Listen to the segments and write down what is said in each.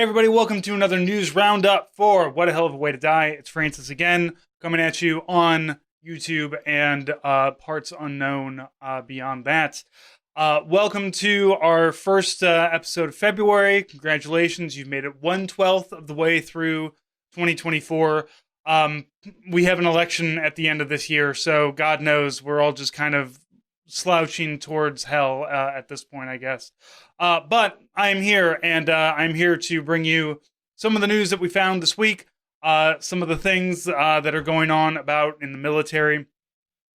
Everybody, welcome to another news roundup for What a Hell of a Way to Die. It's Francis again, coming at you on YouTube and parts unknown beyond that. Welcome to our first episode of February. Congratulations, you've made it 1/12 of the way through 2024. We have an election at the end of this year, so God knows we're all just kind of slouching towards hell at this point, I guess. But I'm here, and I'm here to bring you some of the news that we found this week, some of the things that are going on about in the military.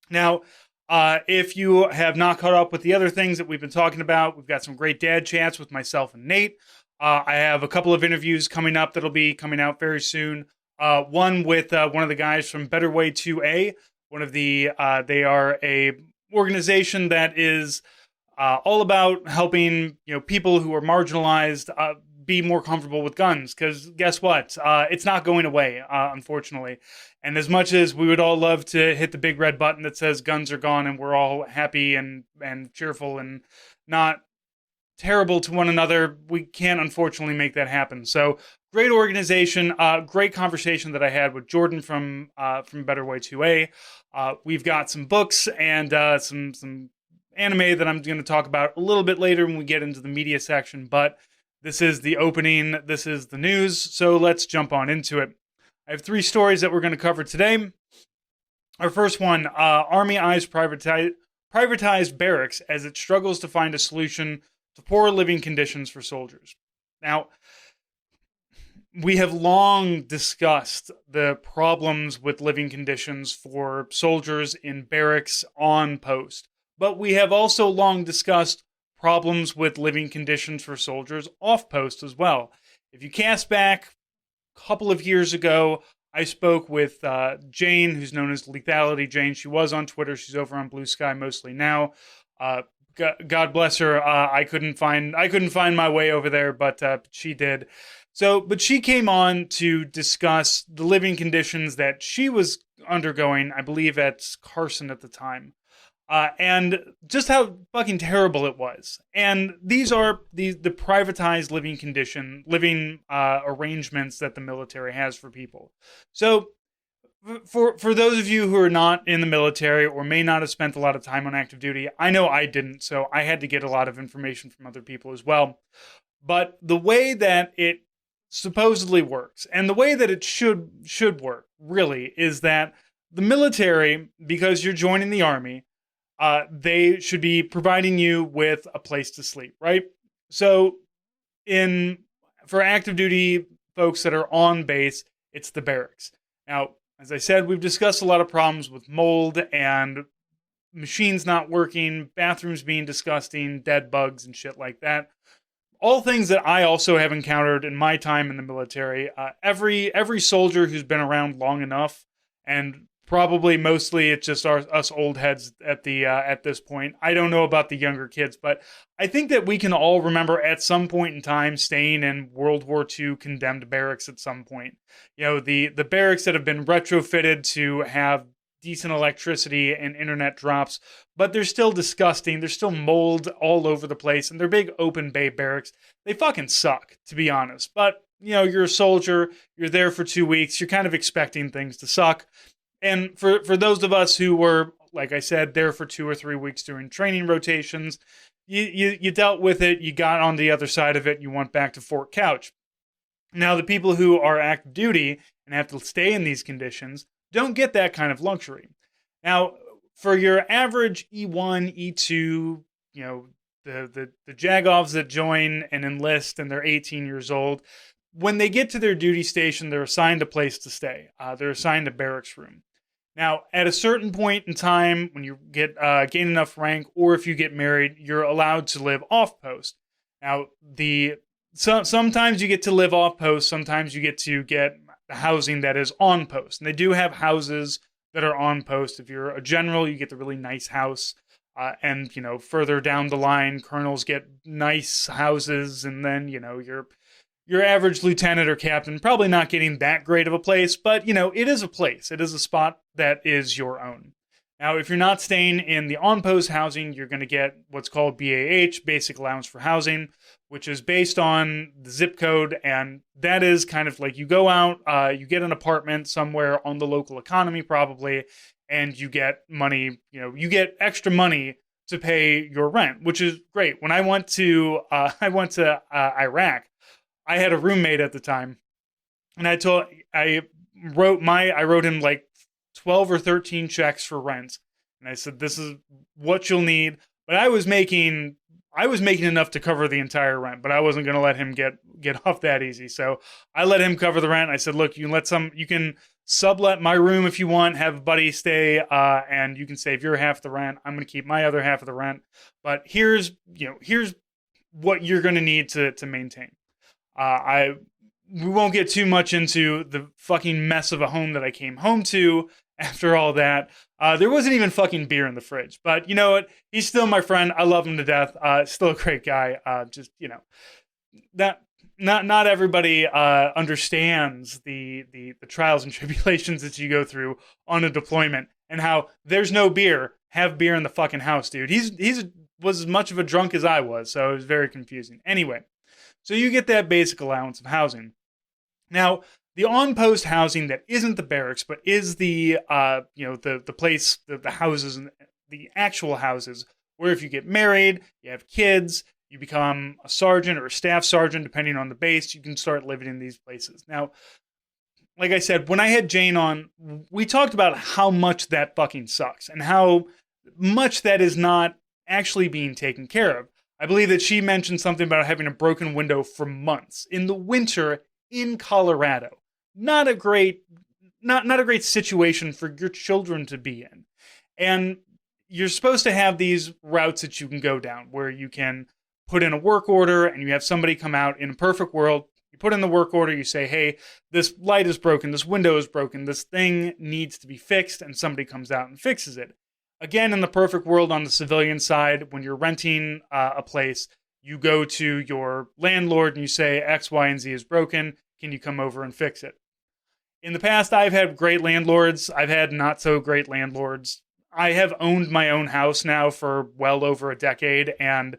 Now, if you have not caught up with the other things that we've been talking about, we've got some great dad chats with myself and Nate. I have a couple of interviews coming up that'll be coming out very soon. One with one of the guys from Better Way 2A. They are a organization that is all about helping people who are marginalized be more comfortable with guns, because guess what, it's not going away, unfortunately. And as much as we would all love to hit the big red button that says guns are gone and we're all happy and cheerful and not terrible to one another, we can't unfortunately make that happen. So great organization, great conversation that I had with Jordan from Better Way 2A. We've got some books and some anime that I'm going to talk about a little bit later when we get into the media section, but this is the opening, this is the news, so let's jump on into it. I have 3 stories that we're going to cover today. Our first one, Army eyes privatized barracks as it struggles to find a solution to poor living conditions for soldiers. Now, we have long discussed the problems with living conditions for soldiers in barracks on post, but we have also long discussed problems with living conditions for soldiers off post as well. If you cast back a couple of years ago, I spoke with Jane, who's known as Lethality Jane. She was on Twitter. She's over on Blue Sky mostly now. God bless her. I couldn't find my way over there, but she did. But she came on to discuss the living conditions that she was undergoing, I believe at Carson at the time, and just how fucking terrible it was. And these are the privatized living arrangements that the military has for people. So for those of you who are not in the military or may not have spent a lot of time on active duty, I know I didn't, so I had to get a lot of information from other people as well. But the way that it supposedly works, and the way that it should work, really, is that the military, because you're joining the Army, they should be providing you with a place to sleep, right? So for active duty folks that are on base, it's the barracks. Now, as I said, we've discussed a lot of problems with mold and machines not working, bathrooms being disgusting, dead bugs and shit like that. All things that I also have encountered in my time in the military. Every soldier who's been around long enough, and probably mostly it's just us old heads at this point. I don't know about the younger kids, but I think that we can all remember at some point in time staying in World War II condemned barracks at some point. The barracks that have been retrofitted to have decent electricity and internet drops, but they're still disgusting. There's still mold all over the place, and they're big open bay barracks. They fucking suck, to be honest. But, you're a soldier, you're there for 2 weeks, you're kind of expecting things to suck. And for those of us who were, like I said, there for 2 or 3 weeks during training rotations, you dealt with it, you got on the other side of it, you went back to Fort Couch. Now, the people who are active duty and have to stay in these conditions don't get that kind of luxury. Now, for your average E1, E2, the Jagovs that join and enlist and they're 18 years old, when they get to their duty station, they're assigned a place to stay. They're assigned a barracks room. Now, at a certain point in time, when you gain enough rank, or if you get married, you're allowed to live off post. Now, sometimes you get to live off post, sometimes you get the housing that is on post. And they do have houses that are on post. If you're a general, you get the really nice house. And further down the line, colonels get nice houses. And then, your average lieutenant or captain probably not getting that great of a place. But, it is a place. It is a spot that is your own. Now, if you're not staying in the on-post housing, you're going to get what's called BAH, Basic Allowance for Housing, which is based on the zip code. And that is kind of like you go out, you get an apartment somewhere on the local economy probably, and you get money, you get extra money to pay your rent, which is great. When I went to Iraq, I had a roommate at the time, and I wrote him like 12 or 13 checks for rent. And I said, this is what you'll need. But I was making enough to cover the entire rent, but I wasn't going to let him get off that easy. So I let him cover the rent. I said, look, you can sublet my room if you want, have a buddy stay, and you can save your half of the rent. I'm going to keep my other half of the rent. But here's what you're going to need to maintain. We won't get too much into the fucking mess of a home that I came home to after all that. There wasn't even fucking beer in the fridge. But you know what? He's still my friend. I love him to death. Still a great guy. That not everybody understands the trials and tribulations that you go through on a deployment, and how there's no beer. Have beer in the fucking house, dude. He's was as much of a drunk as I was, so it was very confusing. Anyway, so you get that basic allowance of housing. Now, the on-post housing that isn't the barracks, but is the place, the houses, and the actual houses, where if you get married, you have kids, you become a sergeant or a staff sergeant, depending on the base, you can start living in these places. Now, like I said, when I had Jane on, we talked about how much that fucking sucks and how much that is not actually being taken care of. I believe that she mentioned something about having a broken window for months in the winter in Colorado. Not a great situation for your children to be in. And you're supposed to have these routes that you can go down where you can put in a work order and you have somebody come out. In a perfect world, you put in the work order, you say, hey, this light is broken, this window is broken, this thing needs to be fixed, and somebody comes out and fixes it. Again, in the perfect world on the civilian side, when you're renting a place, you go to your landlord and you say X, Y, and Z is broken. Can you come over and fix it? In the past, I've had great landlords. I've had not so great landlords. I have owned my own house now for well over a decade, and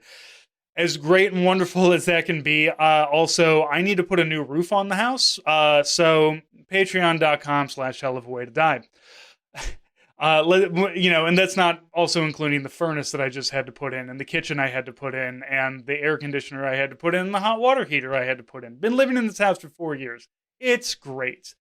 as great and wonderful as that can be, also, I need to put a new roof on the house. So patreon.com/hell of a way to die. And that's not also including the furnace that I just had to put in, and the kitchen I had to put in, and the air conditioner I had to put in, and the hot water heater I had to put in. Been living in this house for 4 years. It's great.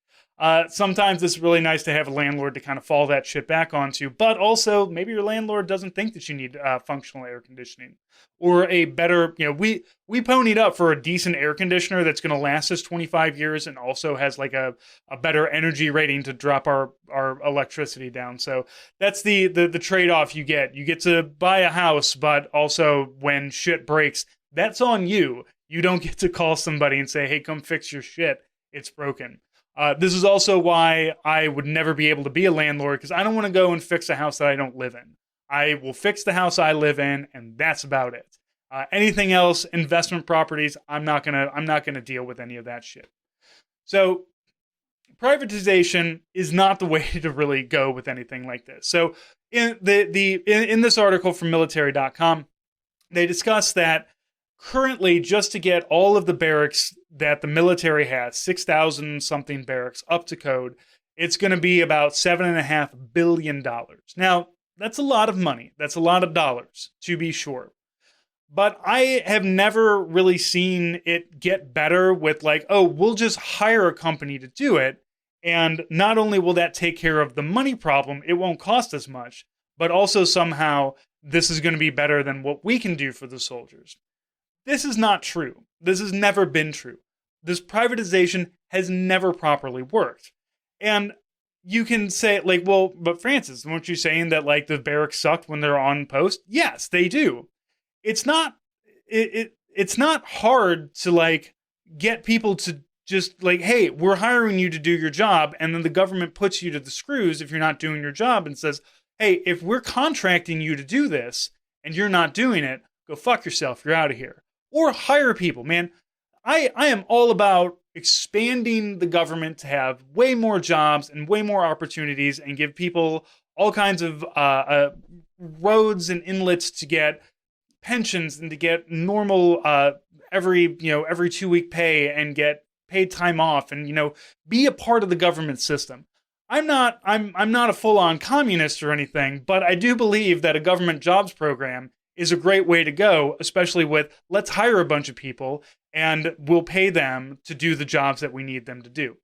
Sometimes it's really nice to have a landlord to kind of fall that shit back onto, but also maybe your landlord doesn't think that you need functional air conditioning or a better, we ponied up for a decent air conditioner that's going to last us 25 years and also has like a better energy rating to drop our electricity down. So that's the trade-off you get. You get to buy a house, but also when shit breaks, that's on you. You don't get to call somebody and say, hey, come fix your shit. It's broken. This is also why I would never be able to be a landlord, because I don't want to go and fix a house that I don't live in. I will fix the house I live in, and that's about it. Anything else, investment properties, I'm not gonna deal with any of that shit. So privatization is not the way to really go with anything like this. So in this article from military.com, they discuss that currently, just to get all of the barracks that the military has, 6,000 something barracks up to code, it's going to be about $7.5 billion. Now, that's a lot of money. That's a lot of dollars, to be sure. But I have never really seen it get better with like, oh, we'll just hire a company to do it. And not only will that take care of the money problem, it won't cost as much, but also somehow this is going to be better than what we can do for the soldiers. This is not true. This has never been true. This privatization has never properly worked. And you can say, like, well, but Francis, weren't you saying that, like, the barracks sucked when they're on post? Yes, they do. It's not hard to, like, get people to just, like, hey, we're hiring you to do your job, and then the government puts you to the screws if you're not doing your job and says, hey, if we're contracting you to do this and you're not doing it, go fuck yourself, you're out of here. Or hire people, man. I am all about expanding the government to have way more jobs and way more opportunities and give people all kinds of roads and inlets to get pensions and to get normal every 2-week pay and get paid time off and, be a part of the government system. I'm not a full-on communist or anything, but I do believe that a government jobs program is a great way to go, especially with let's hire a bunch of people and we'll pay them to do the jobs that we need them to do.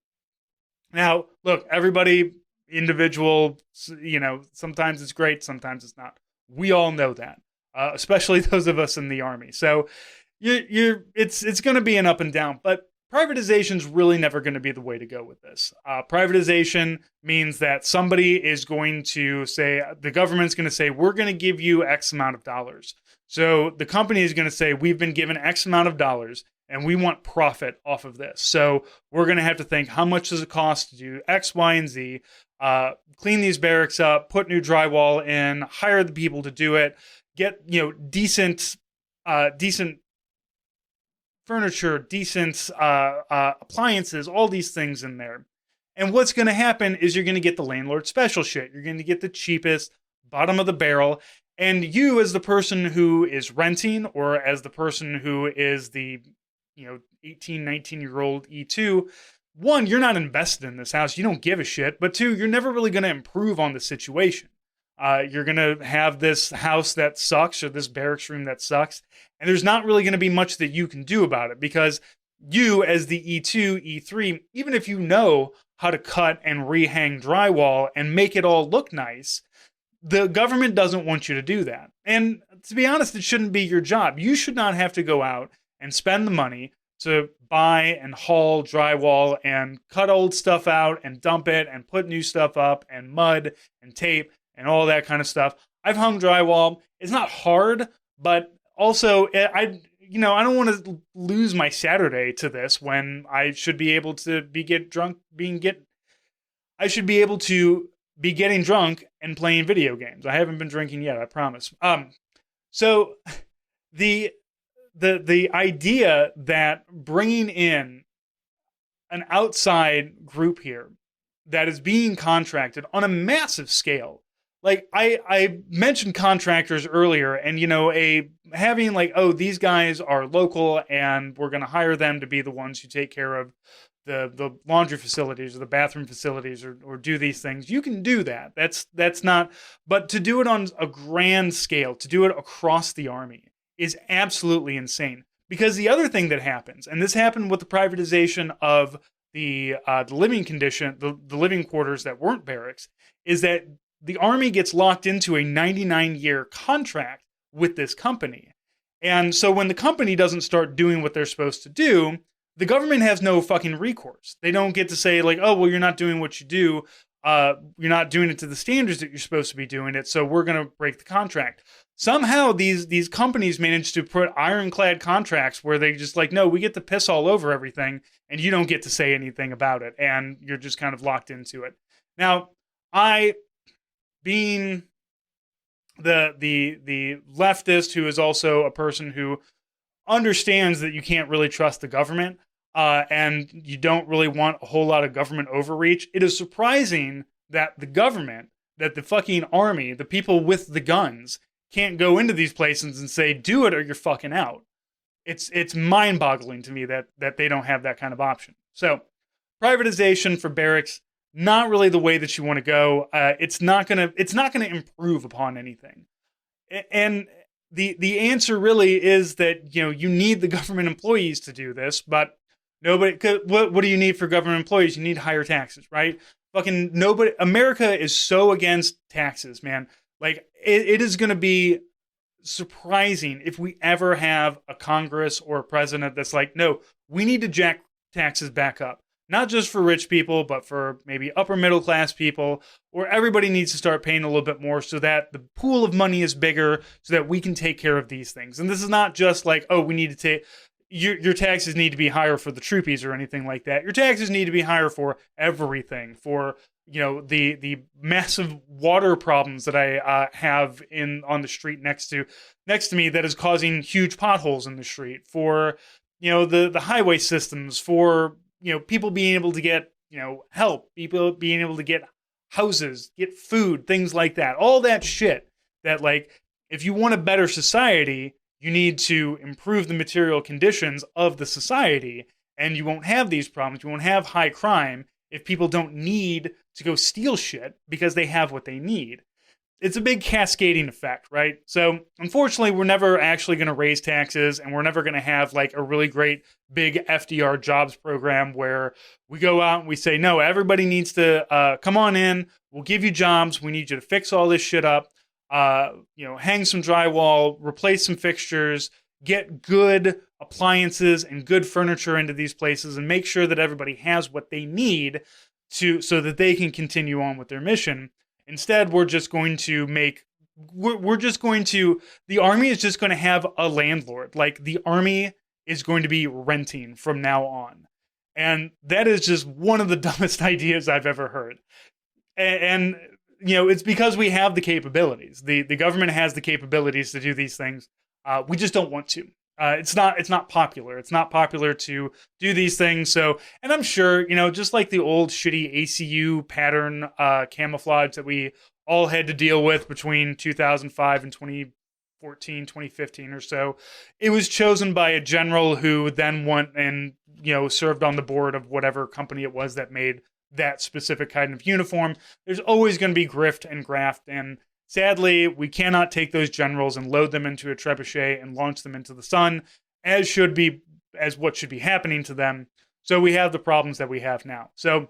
Now, look, everybody individual, sometimes it's great, sometimes it's not. We all know that, especially those of us in the Army. So it's going to be an up and down, but privatization is really never going to be the way to go with this. Privatization means that somebody is going to say, the government's going to say, we're going to give you X amount of dollars. So the company is going to say, we've been given X amount of dollars and we want profit off of this. So we're going to have to think, how much does it cost to do X, Y, and Z, clean these barracks up, put new drywall in, hire the people to do it, get, decent furniture, decent appliances, all these things in there. And what's going to happen is you're going to get the landlord special shit. You're going to get the cheapest, bottom of the barrel. And you, as the person who is renting, or as the person who is the 18, 19-year-old E2, one, you're not invested in this house. You don't give a shit. But two, you're never really going to improve on the situation. You're going to have this house that sucks, or this barracks room that sucks, and there's not really going to be much that you can do about it, because you, as the E2, E3, even if you know how to cut and rehang drywall and make it all look nice, the government doesn't want you to do that. And to be honest, it shouldn't be your job. You should not have to go out and spend the money to buy and haul drywall and cut old stuff out and dump it and put new stuff up and mud and tape and all that kind of stuff. I've hung drywall. It's not hard, but also I don't want to lose my Saturday to this when I should be able to I should be able to be getting drunk and playing video games. I haven't been drinking yet, I promise. So the idea that bringing in an outside group here that is being contracted on a massive scale, like I mentioned contractors earlier, and having like, oh, these guys are local and we're going to hire them to be the ones who take care of the laundry facilities or the bathroom facilities or do these things. You can do that. That's not, but to do it on a grand scale, to do it across the Army is absolutely insane. Because the other thing that happens, and this happened with the privatization of the living condition, the living quarters that weren't barracks, is that the Army gets locked into a 99-year contract with this company. And so when the company doesn't start doing what they're supposed to do, the government has no fucking recourse. They don't get to say like, oh, well, you're not doing what you do. You're not doing it to the standards that you're supposed to be doing it, so we're going to break the contract. Somehow these companies manage to put ironclad contracts where they just like, no, we get to piss all over everything and you don't get to say anything about it, and you're just kind of locked into it. Now, being the leftist who is also a person who understands that you can't really trust the government, and you don't really want a whole lot of government overreach, it is surprising that the government, that the fucking Army, the people with the guns, can't go into these places and say, do it or you're fucking out. It's mind-boggling to me that they don't have that kind of option. So, privatization for barracks, not really the way that you want to go. It's not gonna improve upon anything. And the answer really is that you need the government employees to do this, but nobody. What do you need for government employees? You need higher taxes, right? Fucking nobody. America is so against taxes, man. Like it is going to be surprising if we ever have a Congress or a president that's like, no, we need to jack taxes back up. Not just for rich people, but for maybe upper middle class people, or everybody needs to start paying a little bit more so that the pool of money is bigger so that we can take care of these things. And this is not just like, oh, we need to take, your taxes need to be higher for the troopies or anything like that. Your taxes need to be higher for everything, for, the massive water problems that I have on the street next to me that is causing huge potholes in the street, for, the highway systems, for, people being able to get, help, people being able to get houses, get food, things like that. All that shit that, like, if you want a better society, You need to improve the material conditions of the society, and you won't have these problems. You won't have high crime if people don't need to go steal shit because they have what they need. It's a big cascading effect, right? So unfortunately, we're never actually going to raise taxes, and we're never going to have like a really great big FDR jobs program where we go out and we say, no, everybody needs to come on in. We'll give you jobs. We need you to fix all this shit up. Hang some drywall, replace some fixtures, get good appliances and good furniture into these places, and make sure that everybody has what they need so that they can continue on with their mission. Instead, the army is just going to have a landlord. Like, the army is going to be renting from now on. And that is just one of the dumbest ideas I've ever heard. And it's because we have the capabilities. The government has the capabilities to do these things. We just don't want to. It's not popular. It's not popular to do these things. So, and I'm sure, just like the old shitty ACU pattern camouflage that we all had to deal with between 2005 and 2014, 2015 or so, it was chosen by a general who then went and, served on the board of whatever company it was that made that specific kind of uniform. There's always going to be grift and graft, and sadly, we cannot take those generals and load them into a trebuchet and launch them into the sun, as what should be happening to them. So we have the problems that we have now. So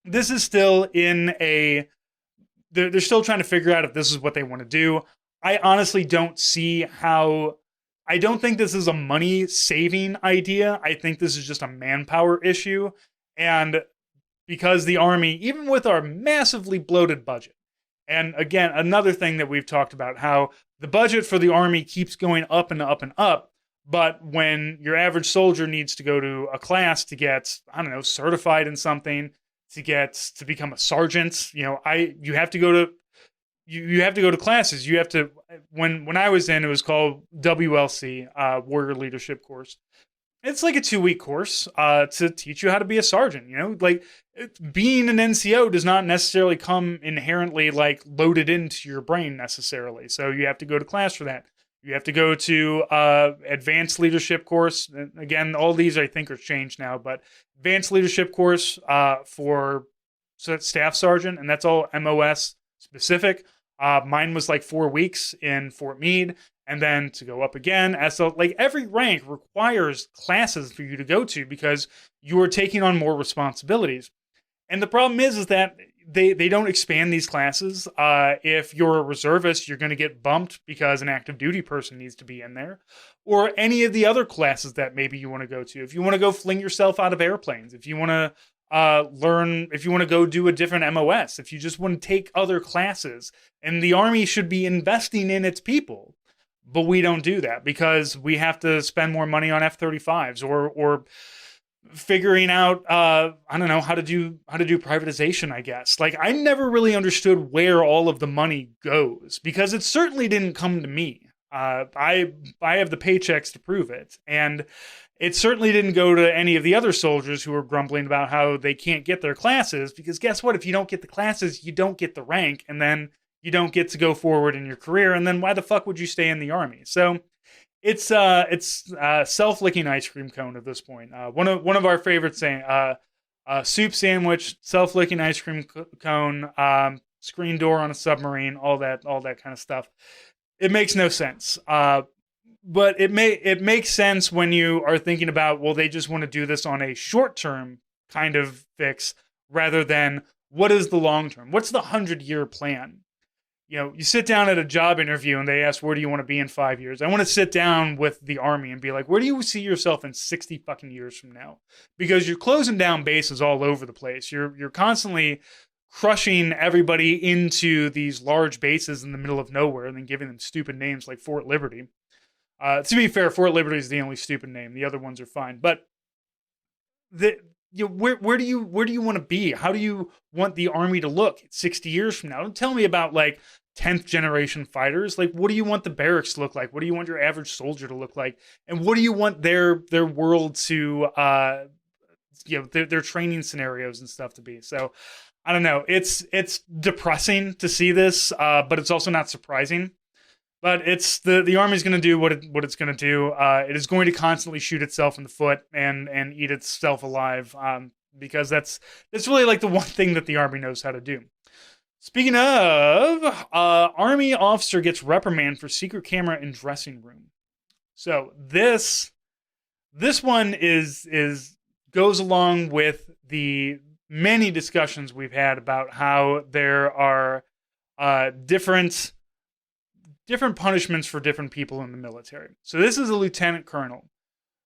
this is still they're still trying to figure out if this is what they want to do. I honestly don't see how. I don't think this is a money-saving idea. I think this is just a manpower issue. And because the Army, even with our massively bloated budget, and again, another thing that we've talked about, how the budget for the Army keeps going up and up and up, but when your average soldier needs to go to a class to get, certified in something, to become a sergeant, you have to go to classes. You have to, when I was in, it was called WLC, Warrior Leadership Course. It's like a 2-week course to teach you how to be a sergeant. Being an NCO does not necessarily come inherently like loaded into your brain necessarily. So you have to go to class for that. You have to go to advanced leadership course. Again, all these I think are changed now, but advanced leadership course for staff sergeant, and that's all MOS specific. Mine was like 4 weeks in Fort Meade. And then to go up again, every rank requires classes for you to go to because you are taking on more responsibilities. And the problem is that they don't expand these classes. If you're a reservist, you're going to get bumped because an active duty person needs to be in there, or any of the other classes that maybe you want to go to. If you want to go fling yourself out of airplanes, if you want to if you want to go do a different MOS, if you just want to take other classes, and the Army should be investing in its people. But we don't do that because we have to spend more money on F-35s or figuring out, how to do privatization, I guess. Like, I never really understood where all of the money goes because it certainly didn't come to me. I have the paychecks to prove it. And it certainly didn't go to any of the other soldiers who were grumbling about how they can't get their classes because guess what? If you don't get the classes, you don't get the rank. And then you don't get to go forward in your career, and then why the fuck would you stay in the Army? So it's self-licking ice cream cone at this point. One of our favorite saying, soup sandwich, self-licking ice cream cone, screen door on a submarine, all that kind of stuff. It makes no sense. But it makes sense when you are thinking about, well, they just want to do this on a short-term kind of fix rather than what is the long term? What's the 100-year plan? You sit down at a job interview and they ask, where do you want to be in 5 years? I want to sit down with the Army and be like, where do you see yourself in 60 fucking years from now? Because you're closing down bases all over the place. You're constantly crushing everybody into these large bases in the middle of nowhere and then giving them stupid names like Fort Liberty. To be fair, Fort Liberty is the only stupid name. The other ones are fine. But where do you want to be? How do you want the Army to look 60 years from now? Don't tell me about like 10th generation fighters. Like, what do you want the barracks to look like? What do you want your average soldier to look like? And what do you want their world to their training scenarios and stuff to be? So I don't know. It's depressing to see this, but it's also not surprising But it's the Army's going to do what it's going to do. It is going to constantly shoot itself in the foot and eat itself alive, because that's really like the one thing that the Army knows how to do. Speaking of, Army officer gets reprimand for secret camera in dressing room. So this one is goes along with the many discussions we've had about how there are different punishments for different people in the military. So this is a lieutenant colonel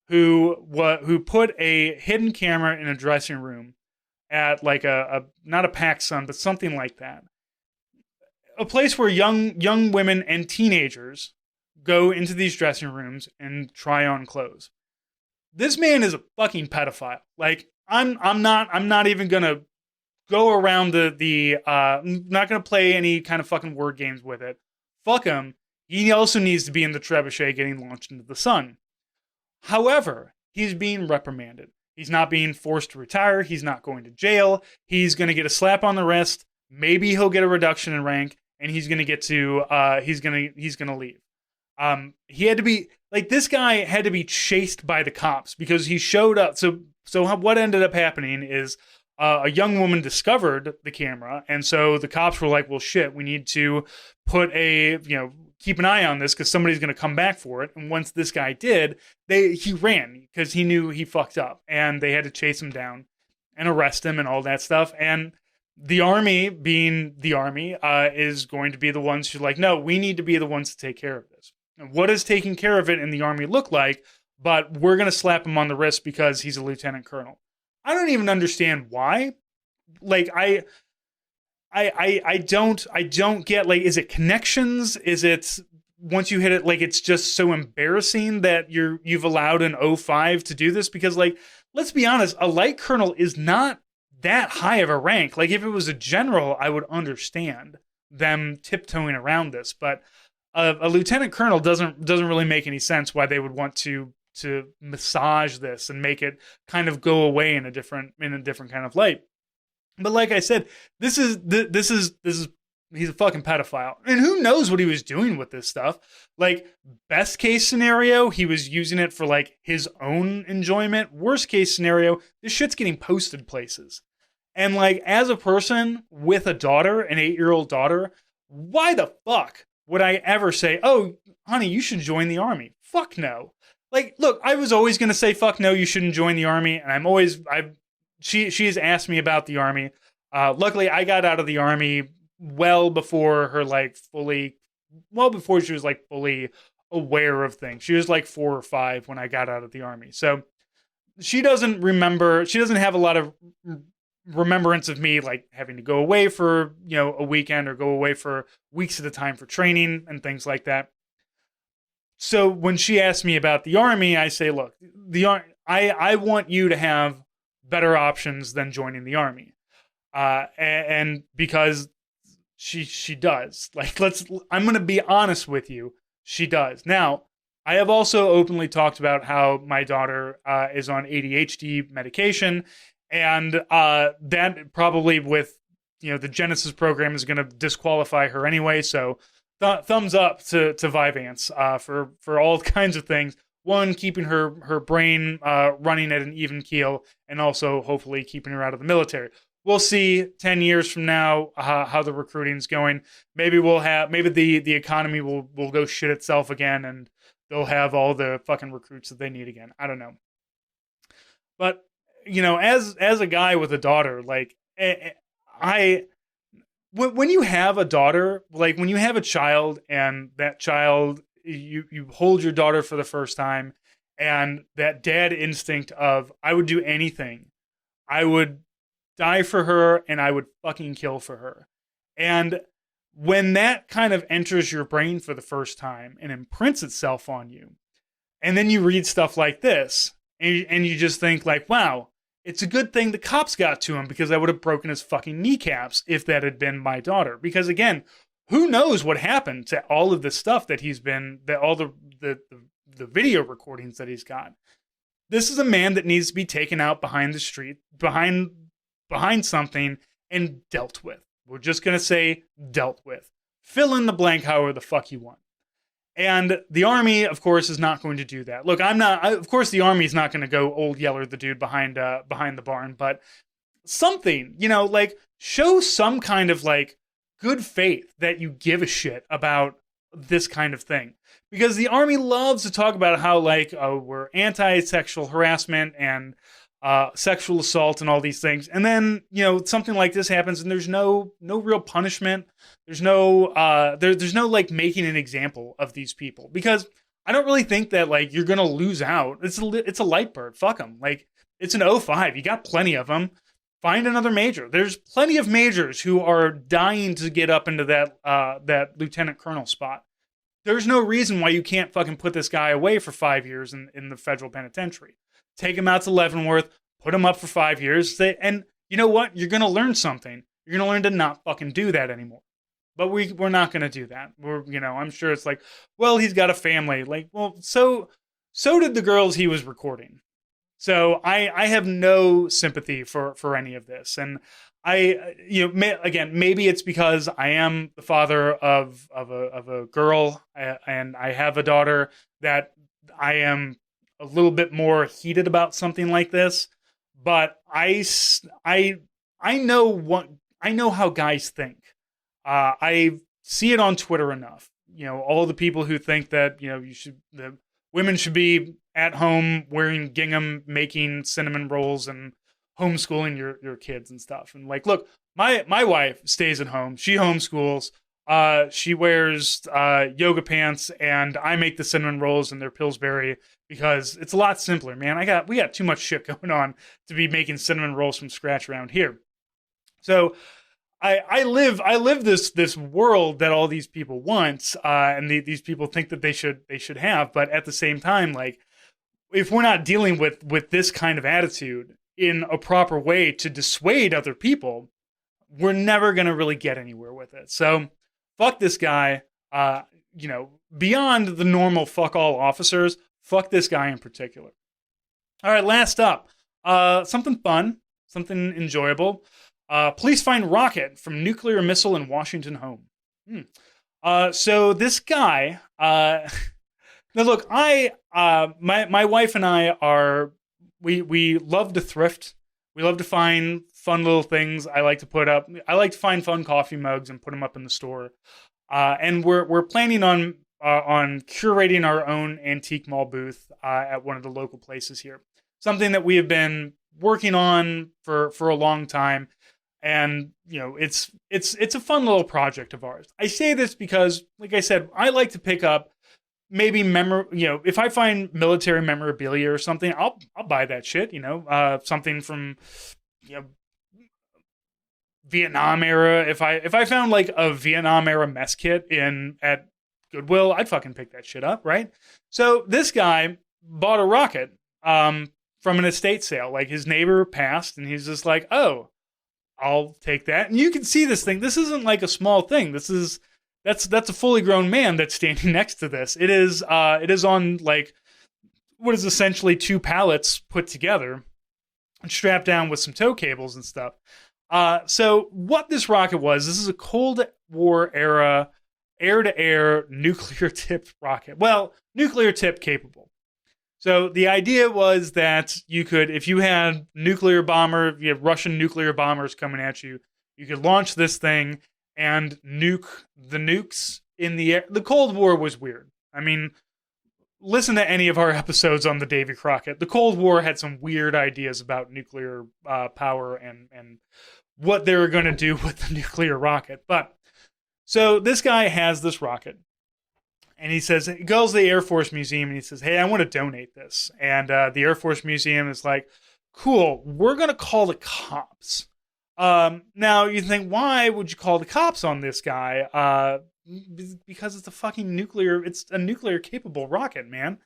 who put a hidden camera in a dressing room at like a not a PacSun, but something like that. A place where young women and teenagers go into these dressing rooms and try on clothes. This man is a fucking pedophile. Like I'm not even gonna go around I'm not gonna play any kind of fucking word games with it. Fuck him. He also needs to be in the trebuchet getting launched into the sun. However, he's being reprimanded. He's not being forced to retire. He's not going to jail. He's going to get a slap on the wrist. Maybe he'll get a reduction in rank, and he's going to get to he's going to leave. He had to be like, this guy had to be chased by the cops because he showed up. So what ended up happening is a young woman discovered the camera, and so the cops were like, well, shit, we need to put keep an eye on this because somebody's going to come back for it. And once this guy did, he ran because he knew he fucked up, and they had to chase him down and arrest him and all that stuff. And the Army, being the Army, is going to be the ones who are like, no, we need to be the ones to take care of this. And what does taking care of it in the Army look like? But we're going to slap him on the wrist because he's a lieutenant colonel. I don't even understand why. Like, I don't get, like, is it connections? Is it once you hit it, like, it's just so embarrassing that you've allowed an 05 to do this? Because, like, let's be honest, a light colonel is not that high of a rank. Like, if it was a general, I would understand them tiptoeing around this, but a lieutenant colonel doesn't really make any sense why they would want to massage this and make it kind of go away in a different kind of light. But like I said, this is he's a fucking pedophile. And who knows what he was doing with this stuff? Like, best case scenario, he was using it for like his own enjoyment. Worst case scenario, this shit's getting posted places. And like, as a person with a daughter, an 8-year-old daughter, why the fuck would I ever say, oh, honey, you should join the Army? Fuck no. Like, look, I was always going to say, fuck no, you shouldn't join the Army. And she has asked me about the Army. Luckily, I got out of the Army well before she was like fully aware of things. She was like 4 or 5 when I got out of the Army. So she doesn't have a lot of remembrance of me like having to go away for, a weekend or go away for weeks at a time for training and things like that. So when she asked me about the Army, I say, look, I want you to have better options than joining the Army. And because she does. Like, I'm going to be honest with you. She does. Now, I have also openly talked about how my daughter is on ADHD medication, and that probably with, the Genesis program is going to disqualify her anyway. So thumbs up to Vyvanse for all kinds of things. One, keeping her brain running at an even keel, and also hopefully keeping her out of the military. We'll see 10 years from now how the recruiting's going. Maybe the economy will go shit itself again, and they'll have all the fucking recruits that they need again. I don't know. But, as a guy with a daughter, like, when you have a daughter, like when you have a child and that child, you hold your daughter for the first time, and that dad instinct of, I would do anything. I would die for her, and I would fucking kill for her. And when that kind of enters your brain for the first time and imprints itself on you, and then you read stuff like this, and you just think like, wow, it's a good thing the cops got to him, because I would have broken his fucking kneecaps if that had been my daughter. Because again, who knows what happened to all of the stuff that all the video recordings that he's got. This is a man that needs to be taken out behind the street, behind something, and dealt with. We're just going to say dealt with. Fill in the blank however the fuck you want. And the Army, of course, is not going to do that. Look, of course, the Army is not going to go Old Yeller the dude behind the barn, but something, like show some kind of like good faith that you give a shit about this kind of thing. Because the Army loves to talk about how like, oh, we're anti-sexual harassment and sexual assault and all these things. And then, something like this happens and there's no real punishment. There's no there's no like making an example of these people, because I don't really think that like you're going to lose out. It's a light bird. Fuck them. Like it's an 05. You got plenty of them. Find another major. There's plenty of majors who are dying to get up into that lieutenant colonel spot. There's no reason why you can't fucking put this guy away for 5 years in the federal penitentiary. Take him out to Leavenworth, put him up for 5 years, and you know what? You're going to learn something. You're going to learn to not fucking do that anymore. But we're not going to do that. I'm sure it's like, well, he's got a family. Like, well, so did the girls he was recording. So I have no sympathy for any of this. And again, maybe it's because I am the father of a girl and I have a daughter that I am a little bit more heated about something like this. But I know how guys think. I see it on Twitter enough. All the people who think that the women should be at home wearing gingham, making cinnamon rolls, and homeschooling your kids and stuff. And like, look, my wife stays at home. She homeschools. She wears yoga pants, and I make the cinnamon rolls and their Pillsbury because it's a lot simpler, man. We got too much shit going on to be making cinnamon rolls from scratch around here. So I live this world that all these people want, and these people think that they should have. But at the same time, like, if we're not dealing with this kind of attitude in a proper way to dissuade other people, we're never going to really get anywhere with it. So fuck this guy, beyond the normal fuck all officers, fuck this guy in particular. All right, last up, something fun, something enjoyable. Police find rocket from nuclear missile in Washington home. So this guy, now look, my wife and I we love to thrift. We love to find fun little things. I like to find fun coffee mugs and put them up in the store. And we're planning on curating our own antique mall booth at one of the local places here. Something that we have been working on for a long time. And, it's a fun little project of ours. I say this because, like I said, I like to pick up maybe if I find military memorabilia or something, I'll buy that shit, something from, Vietnam era. If I found like a Vietnam era mess kit at Goodwill, I'd fucking pick that shit up, right? So this guy bought a rocket from an estate sale. Like, his neighbor passed and he's just like, oh, I'll take that. And you can see this thing. This isn't like a small thing. That's a fully grown man that's standing next to this. It is on like what is essentially two pallets put together and strapped down with some tow cables and stuff. So what this rocket was, this is a Cold War era air-to-air nuclear tipped rocket. Well, nuclear tip capable. So the idea was that you could, if you had Russian nuclear bombers coming at you, you could launch this thing and nuke the nukes in the air. The Cold War was weird. I mean, listen to any of our episodes on the Davy Crockett. The Cold War had some weird ideas about nuclear power and what they were going to do with the nuclear rocket. But so this guy has this rocket. And he goes to the Air Force Museum and he says, hey, I want to donate this. And the Air Force Museum is like, cool, we're going to call the cops. Now, you think, why would you call the cops on this guy? Because it's a nuclear capable rocket, man.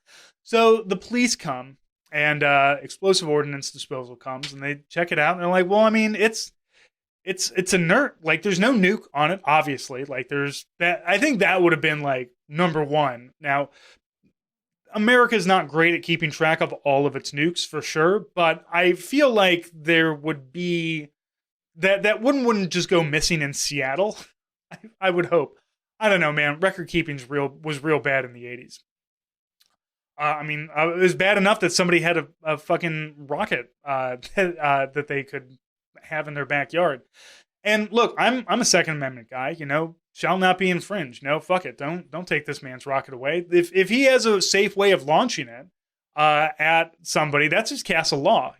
So the police come and explosive ordnance disposal comes and they check it out. And they're like, well, I mean, it's inert. Like, there's no nuke on it, obviously. Like, there's that. I think that would have been like number one. Now, America's not great at keeping track of all of its nukes for sure, but I feel like there would be that wouldn't just go missing in Seattle. I would hope. I don't know, man. Record keeping's was real bad in the 80s. It was bad enough that somebody had a fucking rocket that they could have in their backyard. And look, I'm a Second Amendment guy. Shall not be infringed. No, fuck it. Don't take this man's rocket away. If he has a safe way of launching it at somebody, that's just castle law.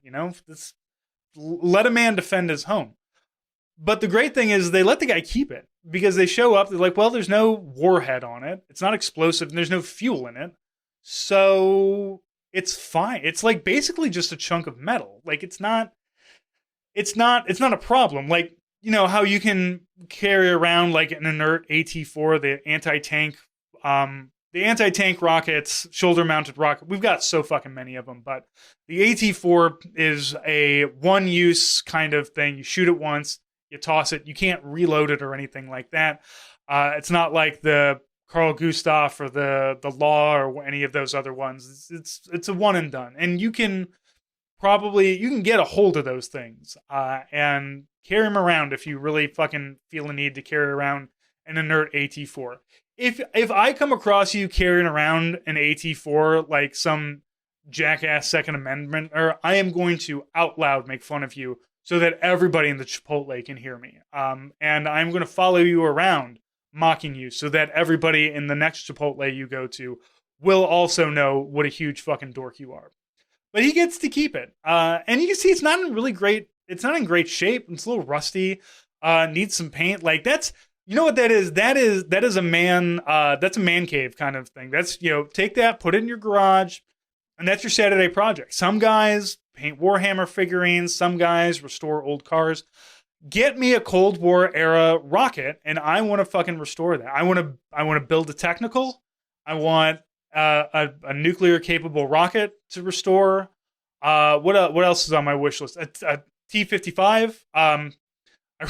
Let a man defend his home. But the great thing is they let the guy keep it because they show up. They're like, well, there's no warhead on it. It's not explosive, and there's no fuel in it. So it's fine. It's like basically just a chunk of metal. Like it's not a problem. Like, how you can carry around like an inert AT-4, the anti-tank rockets, shoulder-mounted rocket. We've got so fucking many of them, but the AT-4 is a one-use kind of thing. You shoot it once, you toss it. You can't reload it or anything like that. It's not like the Carl Gustav or the Law or any of those other ones. It's a one and done, and you can get a hold of those things and carry them around if you really fucking feel a need to carry around an inert AT-4. If I come across you carrying around an AT-4 like some jackass Second Amendment, or I am going to out loud make fun of you so that everybody in the Chipotle can hear me. And I'm going to follow you around mocking you so that everybody in the next Chipotle you go to will also know what a huge fucking dork you are. But he gets to keep it. And you can see it's not in great shape. It's a little rusty. Needs some paint. Like that's, you know what that is? That is a man, that's a man cave kind of thing. That's, take that, put it in your garage, and that's your Saturday project. Some guys paint Warhammer figurines. Some guys restore old cars. Get me a Cold War era rocket, and I want to fucking restore that. I want to build a technical. I want a nuclear capable rocket to restore. What else is on my wish list? A T-55. I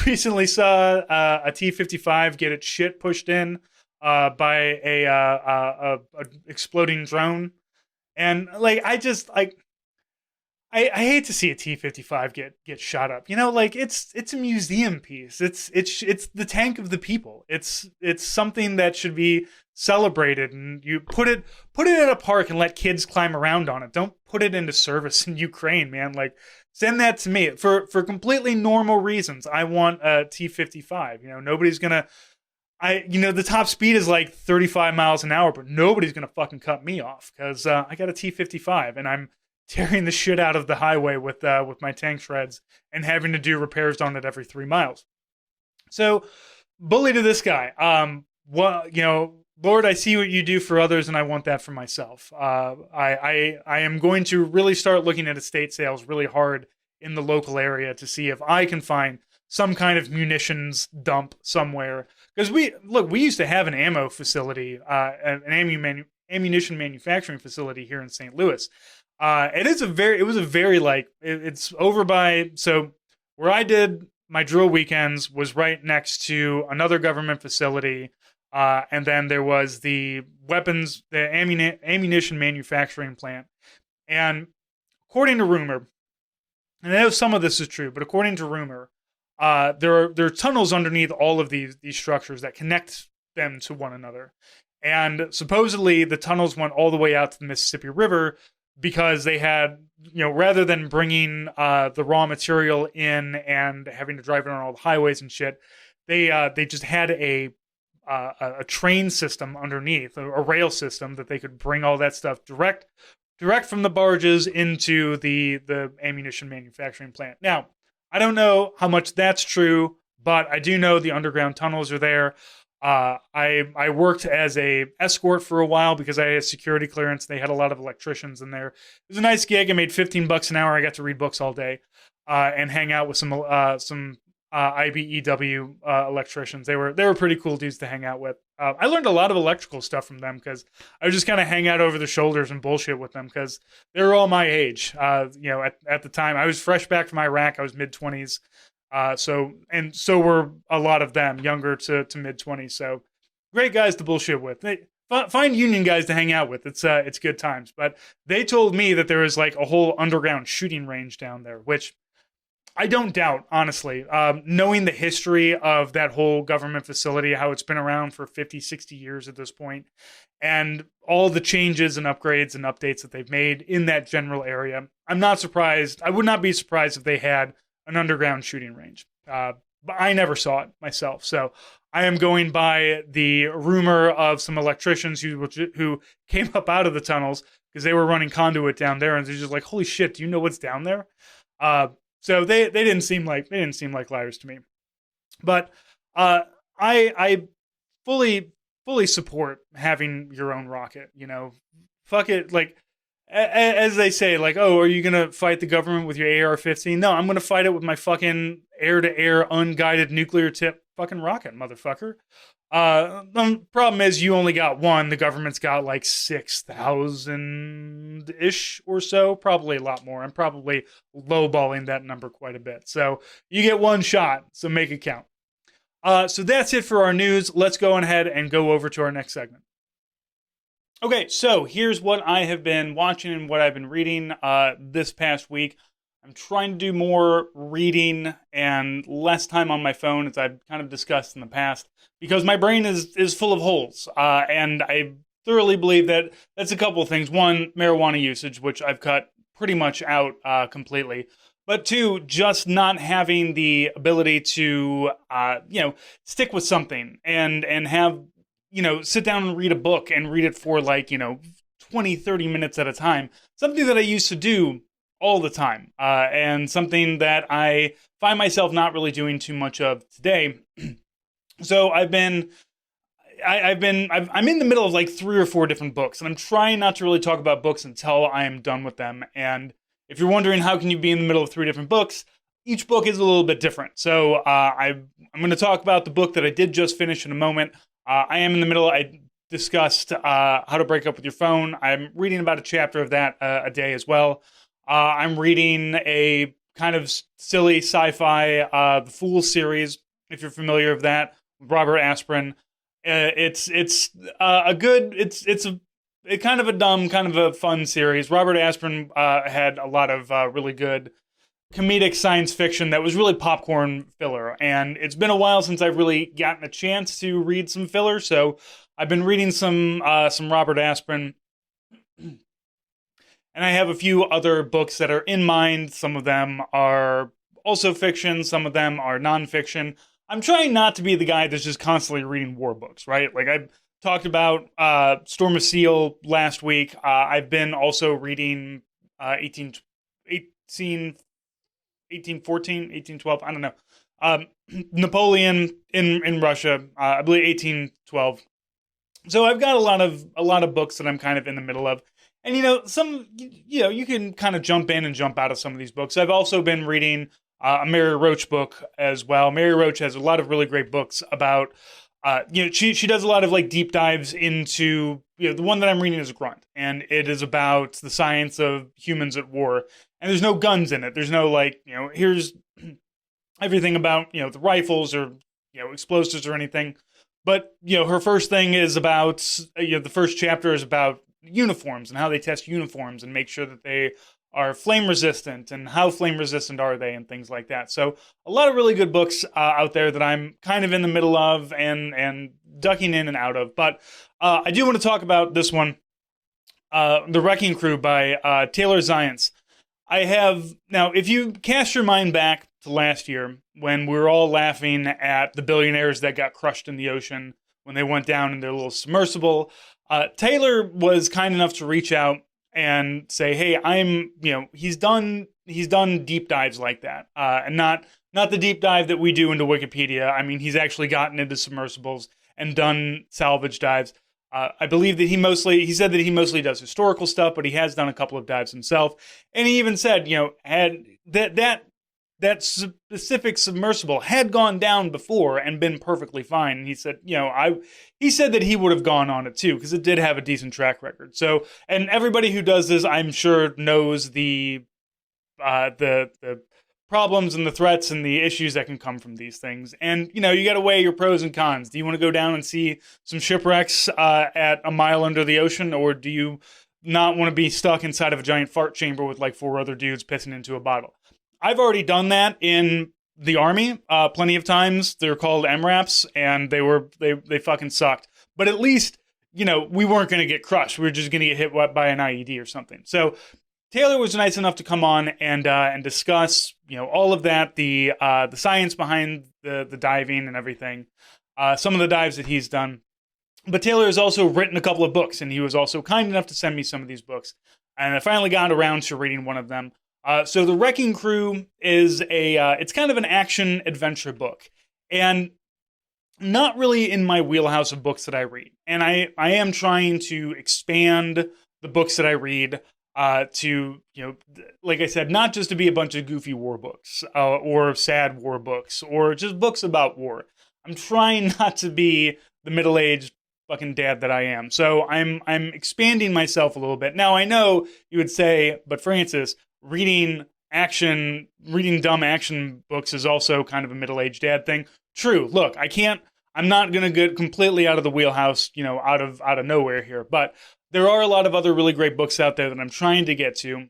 recently saw a T-55 get its shit pushed in by a exploding drone, and like I hate to see a T-55 get shot up. It's a museum piece. It's the tank of the people. It's something that should be celebrated, and you put it in a park and let kids climb around on it. Don't put it into service in Ukraine, man. Like, send that to me for completely normal reasons. I want a T-55. Nobody's gonna. The top speed is like 35 miles an hour, but nobody's gonna fucking cut me off because I got a T-55 and I'm tearing the shit out of the highway with my tank shreds and having to do repairs on it every 3 miles. So, bully to this guy. Lord, I see what you do for others, and I want that for myself. I am going to really start looking at estate sales really hard in the local area to see if I can find some kind of munitions dump somewhere. Because we used to have an ammo facility, an ammunition manufacturing facility here in St. Louis. It's over by, so where I did my drill weekends was right next to another government facility. And then there was the ammunition manufacturing plant. And according to rumor, and I know some of this is true, but according to rumor, there are tunnels underneath all of these structures that connect them to one another. And supposedly the tunnels went all the way out to the Mississippi River because they had, rather than bringing the raw material in and having to drive it on all the highways and shit, they just had a train system underneath, a rail system that they could bring all that stuff direct from the barges into the ammunition manufacturing plant. Now, I don't know how much that's true, but I do know the underground tunnels are there. I worked as a escort for a while because I had a security clearance. They had a lot of electricians in there. It was a nice gig. I made $15 an hour. I got to read books all day and hang out with some IBEW electricians. They were pretty cool dudes to hang out with. I learned a lot of electrical stuff from them because I would just kind of hang out over the shoulders and bullshit with them because they were all my age. At the time, I was fresh back from Iraq. I was mid-20s. So were a lot of them, younger to mid-20s. So great guys to bullshit with. Find union guys to hang out with. It's good times. But they told me that there was like a whole underground shooting range down there, which I don't doubt, honestly, knowing the history of that whole government facility, how it's been around for 50, 60 years at this point, and all the changes and upgrades and updates that they've made in that general area. I'm not surprised. I would not be surprised if they had an underground shooting range. But I never saw it myself. So I am going by the rumor of some electricians who came up out of the tunnels because they were running conduit down there, and they're just like, holy shit, do you know what's down there? So they didn't seem like liars to me, but I fully support having your own rocket. You know, fuck it. Like as they say, like, oh, are you gonna fight the government with your AR-15? No, I'm gonna fight it with my fucking air-to-air unguided nuclear tip fucking rocket, motherfucker. The problem is you only got one. The government's got like 6,000-ish or so, probably a lot more. I'm probably lowballing that number quite a bit. So you get one shot, so make it count. So that's it for our news. Let's go ahead and go over to our next segment. Okay, so here's what I have been watching and what I've been reading this past week. I'm trying to do more reading and less time on my phone, as I've kind of discussed in the past, because my brain is full of holes. And I thoroughly believe that that's a couple of things. One, marijuana usage, which I've cut pretty much out completely. But two, just not having the ability to, stick with something and have, sit down and read a book and read it for 20, 30 minutes at a time. Something that I used to do all the time, and something that I find myself not really doing too much of today. So I'm in the middle of like 3 or 4 different books, and I'm trying not to really talk about books until I am done with them. And if you're wondering how can you be in the middle of 3 different books, each book is a little bit different. So I'm going to talk about the book that I did just finish in a moment. I am in the middle. I discussed How to Break Up with Your Phone. I'm reading about a chapter of that a day as well. I'm reading a kind of silly sci-fi, The Fool series, if you're familiar with that, with Robert Asprin. It's kind of a dumb, kind of a fun series. Robert Asprin had a lot of really good comedic science fiction that was really popcorn filler, and it's been a while since I've really gotten a chance to read some filler, so I've been reading some Robert Asprin. And I have a few other books that are in mind. Some of them are also fiction. Some of them are nonfiction. I'm trying not to be the guy that's just constantly reading war books, right? Like I talked about Storm of Seal last week. I've been also reading 1814, 1812, I don't know. Napoleon in Russia, I believe 1812. So I've got a lot of books that I'm kind of in the middle of. And, you can kind of jump in and jump out of some of these books. I've also been reading a Mary Roach book as well. Mary Roach has a lot of really great books about, she does a lot of like deep dives into, the one that I'm reading is Grunt. And it is about the science of humans at war. And there's no guns in it. There's no here's everything about, the rifles or, explosives or anything. But, her first thing is about, the first chapter is about uniforms and how they test uniforms and make sure that they are flame resistant and how flame resistant are they and things like that. So a lot of really good books out there that I'm kind of in the middle of and ducking in and out of. But I do want to talk about this one, The Wrecking Crew by Taylor Zients. Now, if you cast your mind back to last year when we were all laughing at the billionaires that got crushed in the ocean when they went down in their little submersible, Taylor was kind enough to reach out and say, hey, he's done deep dives like that. And not the deep dive that we do into Wikipedia. I mean, he's actually gotten into submersibles and done salvage dives. I believe that he said that he mostly does historical stuff, but he has done a couple of dives himself. And he even said, had that specific submersible had gone down before and been perfectly fine. And he said, he said that he would have gone on it too, because it did have a decent track record. So, and everybody who does this, I'm sure, knows the problems and the threats and the issues that can come from these things. And, you got to weigh your pros and cons. Do you want to go down and see some shipwrecks at a mile under the ocean, or do you not want to be stuck inside of a giant fart chamber with like 4 other dudes pissing into a bottle? I've already done that in the Army plenty of times. They're called MRAPs, and they fucking sucked. But at least, we weren't going to get crushed. We were just going to get hit by an IED or something. So Taylor was nice enough to come on and discuss, all of that, the science behind the diving and everything, some of the dives that he's done. But Taylor has also written a couple of books, and he was also kind enough to send me some of these books. And I finally got around to reading one of them. So The Wrecking Crew is it's kind of an action adventure book, and not really in my wheelhouse of books that I read. And I am trying to expand the books that I read to, like I said, not just to be a bunch of goofy war books or sad war books or just books about war. I'm trying not to be the middle-aged fucking dad that I am. So I'm expanding myself a little bit. Now, I know you would say, but Francis, reading dumb action books is also kind of a middle-aged dad thing. True. Look, I'm not going to get completely out of the wheelhouse, out of nowhere here, but there are a lot of other really great books out there that I'm trying to get to.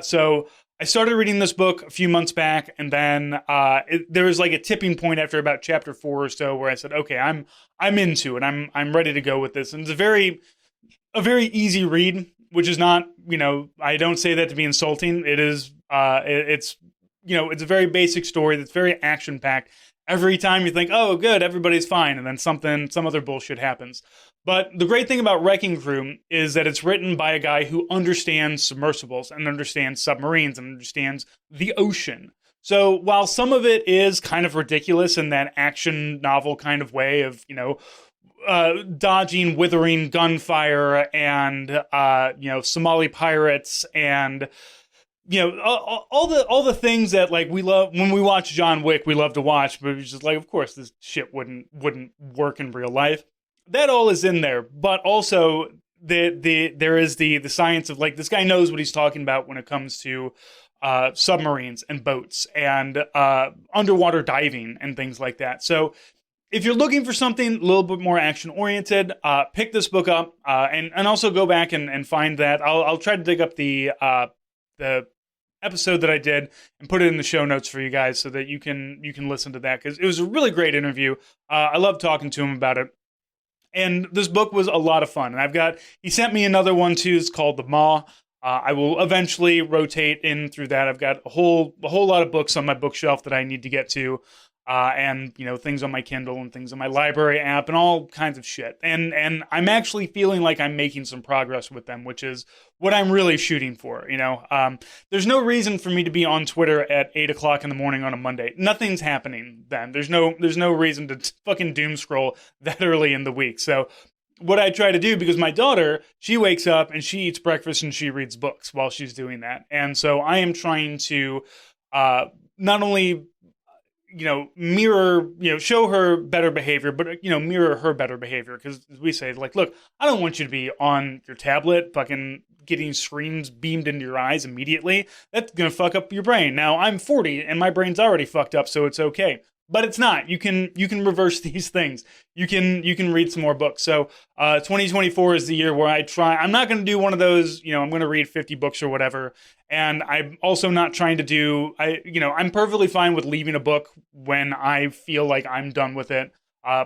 So I started reading this book a few months back, and then there was like a tipping point after about chapter 4 or so where I said, okay, I'm into it. I'm ready to go with this. And it's a very easy read, which is not, I don't say that to be insulting. It is, it's a very basic story that's very action packed. Every time you think, oh, good, everybody's fine, and then some other bullshit happens. But the great thing about Wrecking Crew is that it's written by a guy who understands submersibles and understands submarines and understands the ocean. So while some of it is kind of ridiculous in that action novel kind of way of, dodging withering gunfire and, Somali pirates and all the things that like we love when we watch John Wick, we love to watch, but it's just like, of course, this shit wouldn't work in real life. That all is in there, but also there is the science of like this guy knows what he's talking about when it comes to submarines and boats and underwater diving and things like that. So if you're looking for something a little bit more action oriented, pick this book up and also go back and find that. I'll try to dig up the episode that I did and put it in the show notes for you guys so that you can listen to that, because it was a really great interview. I love talking to him about it. And this book was a lot of fun. And he sent me another one too. It's called The Maw. I will eventually rotate in through that. I've got a whole lot of books on my bookshelf that I need to get to. And things on my Kindle and things on my library app and all kinds of shit. And I'm actually feeling like I'm making some progress with them, which is what I'm really shooting for. There's no reason for me to be on Twitter at 8:00 in the morning on a Monday. Nothing's happening then. There's no reason to fucking doom scroll that early in the week. So what I try to do, because my daughter, she wakes up and she eats breakfast and she reads books while she's doing that. And so I am trying to not only mirror, show her better behavior, but, mirror her better behavior. Because as we say, like, look, I don't want you to be on your tablet fucking getting screens beamed into your eyes immediately. That's going to fuck up your brain. Now, I'm 40 and my brain's already fucked up, so it's okay. But it's not. You can reverse these things. You can read some more books. So 2024 is the year where I'm not going to do one of those, I'm going to read 50 books or whatever. And I'm also not trying to do, I'm perfectly fine with leaving a book when I feel like I'm done with it.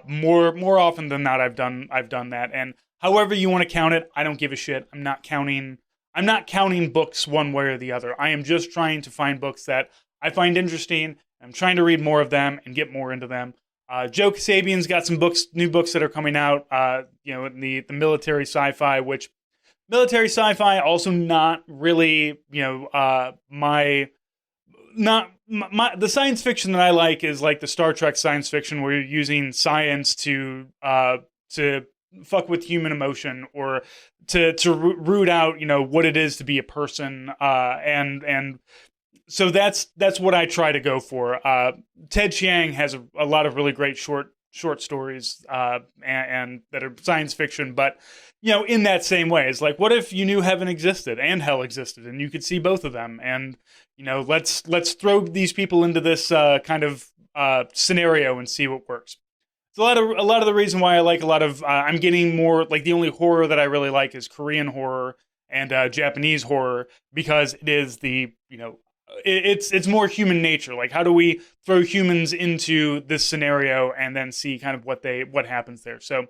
More often than not, I've done that. And however you want to count it, I don't give a shit. I'm not counting books one way or the other. I am just trying to find books that I find interesting. I'm trying to read more of them and get more into them. Joe Kasabian's got some new books that are coming out, in the military sci-fi, which military sci-fi also not really, the science fiction that I like is like the Star Trek science fiction where you're using science to fuck with human emotion or to root out, what it is to be a person, and so that's what I try to go for. Ted Chiang has a lot of really great short stories and that are science fiction, but in that same way, it's like, what if you knew heaven existed and hell existed, and you could see both of them, and let's throw these people into this kind of scenario and see what works. It's a lot of the reason why I like a lot of. I'm getting more like the only horror that I really like is Korean horror and Japanese horror, because it is the it's more human nature. Like, how do we throw humans into this scenario and then see kind of what happens there? So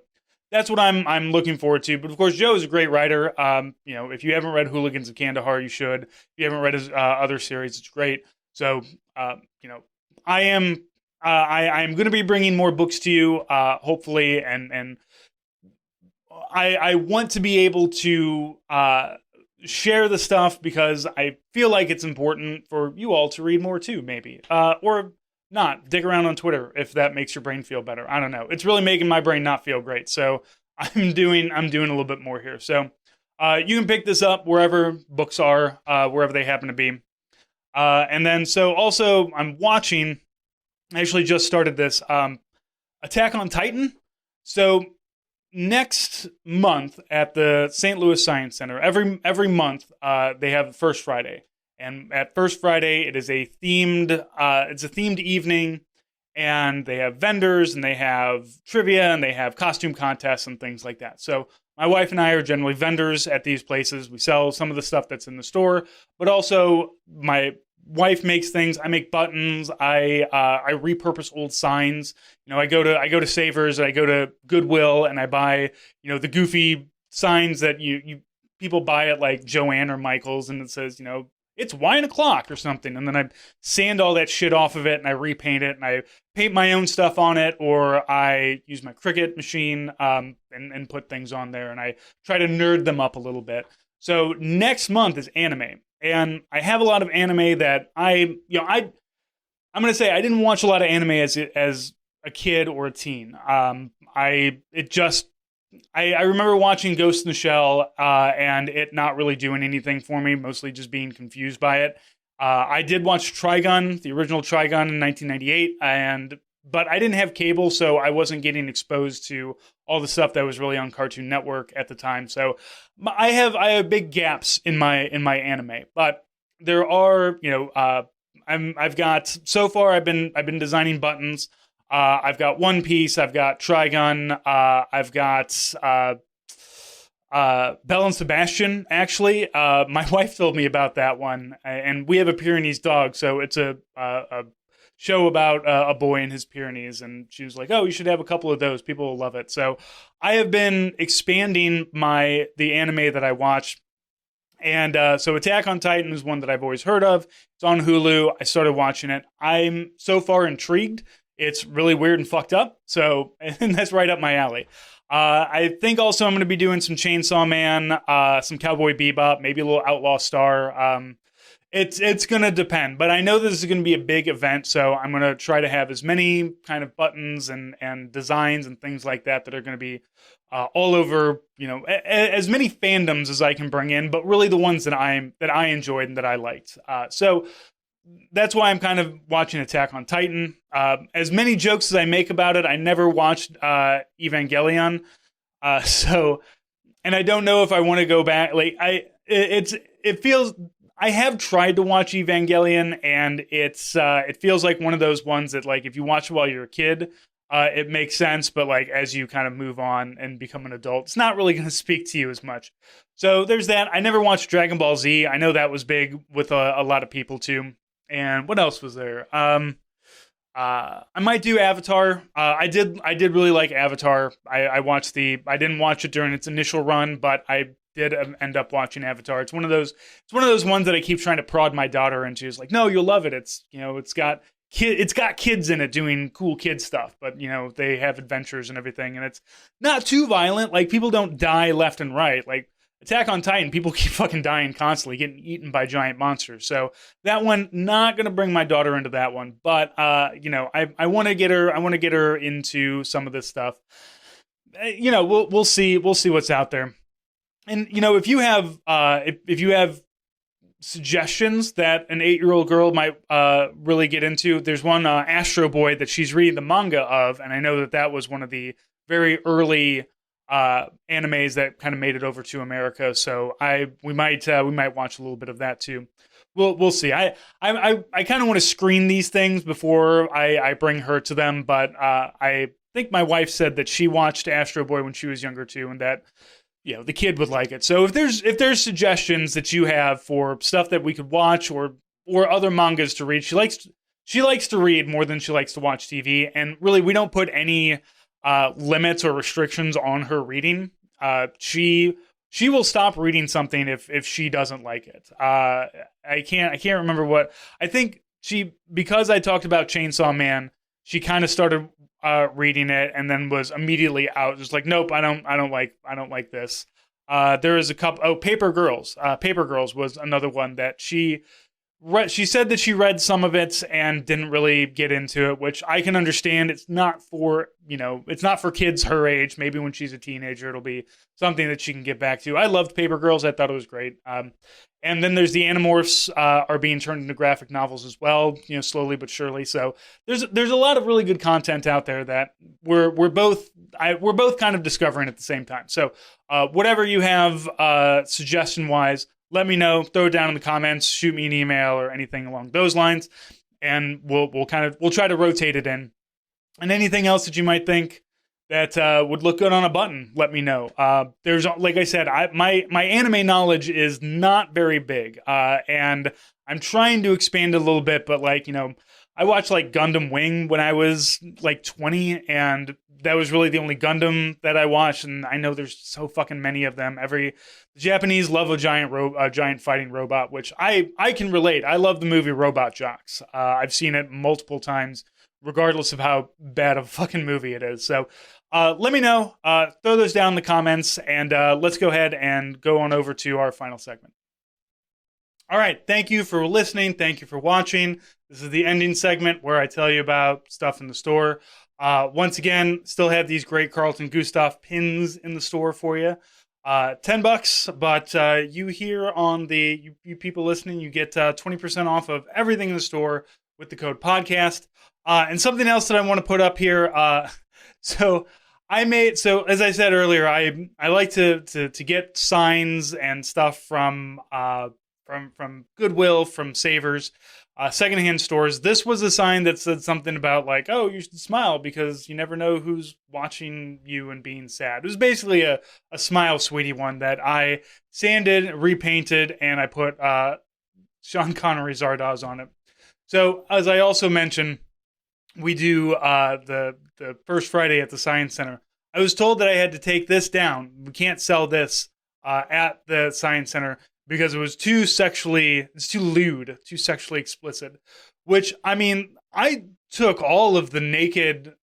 that's what I'm looking forward to. But of course, Joe is a great writer. If you haven't read Hooligans of Kandahar, you should. If you haven't read his other series, it's great. So I am going to be bringing more books to you, hopefully, and I want to be able to share the stuff because I feel like it's important for you all to read more too, maybe, or not. Dig around on Twitter if that makes your brain feel better. I don't know. It's really making my brain not feel great, so I'm doing a little bit more here. So you can pick this up wherever books are, wherever they happen to be. And then so also I'm watching. I actually just started this Attack on Titan. So next month at the St. Louis Science Center, every month they have First Friday, and at First Friday it is a themed evening, and they have vendors and they have trivia and they have costume contests and things like that. So my wife and I are generally vendors at these places. We sell some of the stuff that's in the store, but also my wife makes things. I make buttons. I repurpose old signs. I go to Savers, I go to Goodwill, and I buy the goofy signs that you people buy at like Joann or Michael's, and it says it's wine o'clock or something, and then I sand all that shit off of it and I repaint it and I paint my own stuff on it, or I use my Cricut machine and put things on there, and I try to nerd them up a little bit. So next month is anime. And I have a lot of anime that I'm going to say I didn't watch a lot of anime as a kid or a teen. I remember watching Ghost in the Shell and it not really doing anything for me, mostly just being confused by it. I did watch Trigun, the original Trigun in 1998, but I didn't have cable, so I wasn't getting exposed to all the stuff that was really on Cartoon Network at the time. So I have big gaps in my anime, but there are I've got so far I've been designing buttons. I've got One Piece. I've got Trigun. I've got Belle and Sebastian. Actually, my wife told me about that one, and we have a Pyrenees dog, so it's a show about a boy in his Pyrenees, and she was like, "Oh, you should have a couple of those. People will love it." So I have been expanding the anime that I watch, and so Attack on Titan is one that I've always heard of. It's on Hulu. I started watching it. I'm so far intrigued. It's really weird and fucked up, and that's right up my alley. I think also I'm going to be doing some Chainsaw Man, some Cowboy Bebop, maybe a little Outlaw Star. It's going to depend, but I know this is going to be a big event, so I'm going to try to have as many kind of buttons and designs and things like that are going to be all over, as many fandoms as I can bring in, but really the ones that I enjoyed and that I liked. So that's why I'm kind of watching Attack on Titan. As many jokes as I make about it, I never watched Evangelion, and I don't know if I want to go back. Like it feels. I have tried to watch Evangelion, and it feels like one of those ones that, like, if you watch it while you're a kid, it makes sense, but like as you kind of move on and become an adult, it's not really going to speak to you as much. So there's that. I never watched Dragon Ball Z. I know that was big with a lot of people too. And what else was there? I might do Avatar. I did really like Avatar. I didn't watch it during its initial run, but I did end up watching Avatar. It's one of those ones that I keep trying to prod my daughter into. It's like, no, you'll love it. It's it's got kids in it doing cool kid stuff, but they have adventures and everything, and it's not too violent. Like, people don't die left and right. Like Attack on Titan, people keep fucking dying constantly, getting eaten by giant monsters. So that one, not gonna bring my daughter into that one. But I want to get her into some of this stuff. We'll see what's out there. And if you have suggestions that an 8-year-old girl might really get into, there's one Astro Boy that she's reading the manga of, and I know that was one of the very early animes that kind of made it over to America. So we might watch a little bit of that too. We'll see. I kind of want to screen these things before I bring her to them, but I think my wife said that she watched Astro Boy when she was younger too, and that the kid would like it. So if there's suggestions that you have for stuff that we could watch or or other mangas to read. She likes to read more than she likes to watch TV, and really we don't put any limits or restrictions on her reading. She will stop reading something if she doesn't like it. I can't remember what I think because I talked about Chainsaw Man, she kind of started reading it and then was immediately out, just like, nope, I don't like this. There is a couple. Paper Girls. Paper Girls was another one that she said that she read some of it and didn't really get into it, which I can understand. It's not for kids her age. Maybe when she's a teenager, it'll be something that she can get back to. I loved Paper Girls. I thought it was great. And then there's the Animorphs are being turned into graphic novels as well, slowly but surely. So there's a lot of really good content out there that we're both kind of discovering at the same time. So whatever you have suggestion wise, let me know. Throw it down in the comments. Shoot me an email or anything along those lines, and we'll try to rotate it in. And anything else that you might think that would look good on a button, let me know. There's, like I said, my anime knowledge is not very big, and I'm trying to expand a little bit. But I watched Gundam Wing when I was 20, and that was really the only Gundam that I watched. And I know there's so fucking many of them. The Japanese love a giant fighting robot, which I can relate. I love the movie Robot Jox. I've seen it multiple times, regardless of how bad of a fucking movie it is. So let me know. Throw those down in the comments, and let's go ahead and go on over to our final segment. All right. Thank you for listening. Thank you for watching. This is the ending segment where I tell you about stuff in the store. Once again, still have these great Carlton Gustav pins in the store for you. $10, but you here on you people listening, you get 20% off of everything in the store with the code podcast. And something else that I want to put up here. So as I said earlier, I like to get signs and stuff from Goodwill, from Savers, secondhand stores. This was a sign that said something about oh, you should smile because you never know who's watching you and being sad. It was basically a smile, sweetie one that I sanded, repainted, and I put Sean Connery Zardoz on it. So as I also mentioned, we do the first Friday at the Science Center. I was told that I had to take this down. We can't sell this at the Science Center because it was too lewd, too sexually explicit. Which, I took all of the naked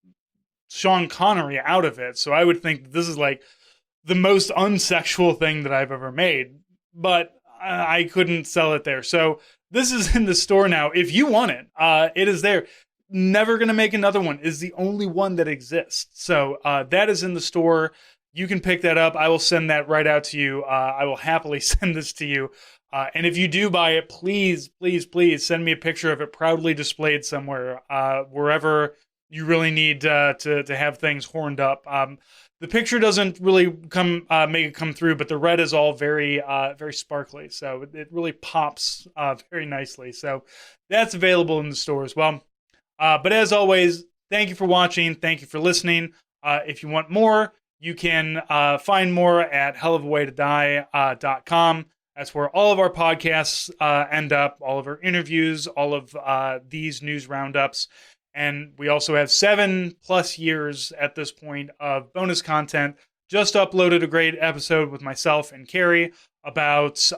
Sean Connery out of it, so I would think that this is the most unsexual thing that I've ever made. But I couldn't sell it there. So this is in the store now. If you want it, it is there. Never going to make another one. Is the only one that exists. So that is in the store. You can pick that up. I will send that right out to you. I will happily send this to you. And if you do buy it, please, please, please send me a picture of it proudly displayed somewhere, wherever you really need to have things horned up. The picture doesn't really make it come through, but the red is all very, very sparkly. So it really pops very nicely. So that's available in the store as well. But as always, thank you for watching. Thank you for listening. If you want more, you can find more at hellofawaytodie.com. That's where all of our podcasts end up, all of our interviews, all of these news roundups. And we also have 7+ years at this point of bonus content. Just uploaded a great episode with myself and Carrie about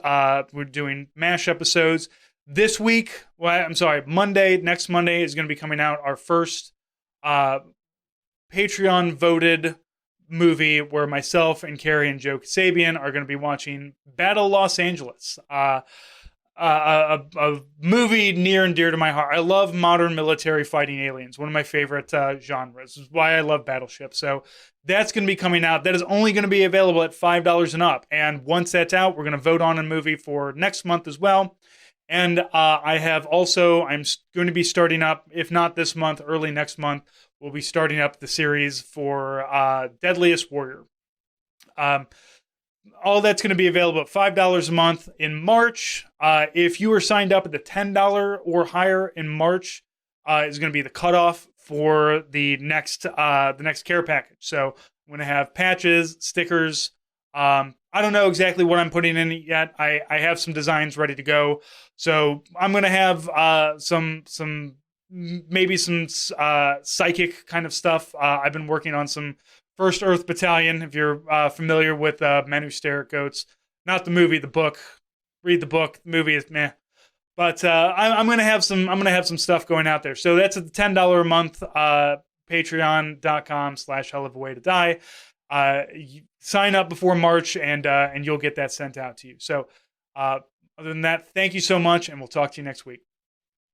we're doing MASH episodes. This week, next Monday is going to be coming out our first Patreon voted movie where myself and Carrie and Joe Kasabian are going to be watching Battle Los Angeles, a movie near and dear to my heart. I love modern military fighting aliens, one of my favorite genres. This is why I love Battleship. So that's going to be coming out. That is only going to be available at $5 and up. And once that's out, we're going to vote on a movie for next month as well. And I'm going to be starting up, if not this month, early next month, we'll be starting up the series for Deadliest Warrior. All that's going to be available at $5 a month in March. If you are signed up at the $10 or higher in March, is going to be the cutoff for the next care package. So I'm going to have patches, stickers, I don't know exactly what I'm putting in it yet. I have some designs ready to go, so I'm gonna have maybe some psychic kind of stuff. I've been working on some First Earth Battalion. If you're familiar with Men Who Stare at Goats, not the movie, the book. Read the book. The movie is meh. But I'm gonna have some. I'm gonna have some stuff going out there. So that's at the $10 a month. Patreon.com/hell of a way to die. Sign up before March, and you'll get that sent out to you. So, other than that, thank you so much, and we'll talk to you next week.